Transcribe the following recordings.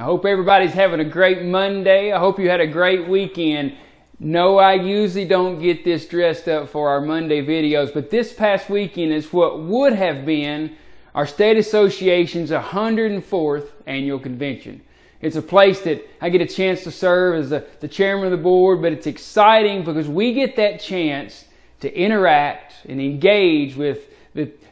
hope everybody's having a great Monday. I hope you had a great weekend. No, I usually don't get this dressed up for our Monday videos, but this past weekend is what would have been our State Association's 104th annual convention. It's a place that I get a chance to serve as the chairman of the board, but it's exciting because we get that chance to interact and engage with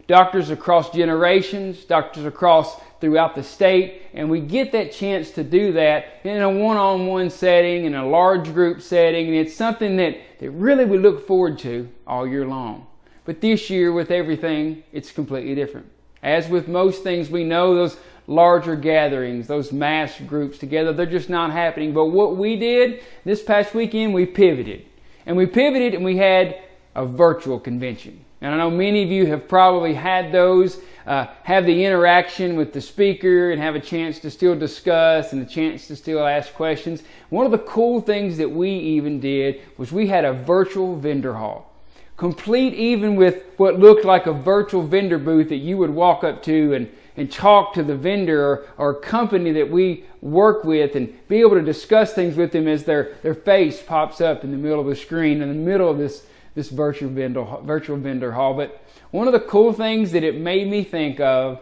doctors across generations, doctors across throughout the state, and we get that chance to do that in a one-on-one setting, in a large group setting, and it's something that really we look forward to all year long. But this year, with everything, it's completely different. As with most things, we know those larger gatherings, those mass groups together, they're just not happening. But what we did this past weekend, we pivoted. And we pivoted and we had a virtual convention. And I know many of you have probably had those, have the interaction with the speaker and have a chance to still discuss and a chance to still ask questions. One of the cool things that we even did was we had a virtual vendor hall. Complete even with what looked like a virtual vendor booth that you would walk up to and talk to the vendor or company that we work with and be able to discuss things with them as their face pops up in the middle of the screen in the middle of this virtual vendor hall. But one of the cool things that it made me think of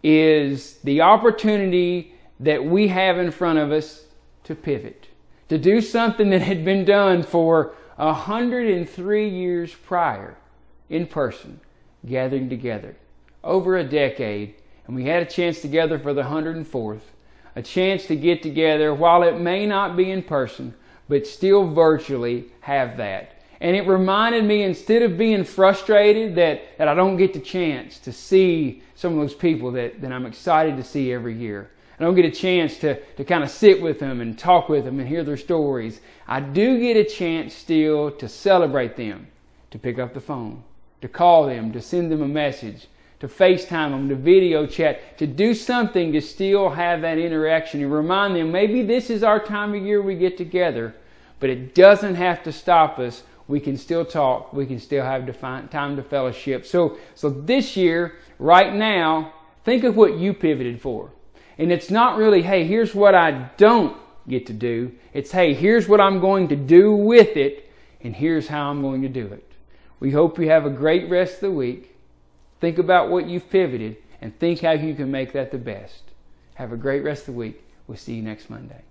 is the opportunity that we have in front of us to pivot, to do something that had been done for 103 years prior in person, gathering together over a decade. And we had a chance together for the 104th, a chance to get together while it may not be in person, but still virtually have that. And it reminded me, instead of being frustrated that I don't get the chance to see some of those people that I'm excited to see every year, I don't get a chance to kind of sit with them and talk with them and hear their stories, I do get a chance still to celebrate them, to pick up the phone, to call them, to send them a message, to FaceTime them, to video chat, to do something to still have that interaction and remind them maybe this is our time of year we get together, but it doesn't have to stop us. We can still talk. We can still have time to fellowship. So this year, right now, think of what you pivoted for. And it's not really, hey, here's what I don't get to do. It's, hey, here's what I'm going to do with it, and here's how I'm going to do it. We hope you have a great rest of the week. Think about what you've pivoted, and think how you can make that the best. Have a great rest of the week. We'll see you next Monday.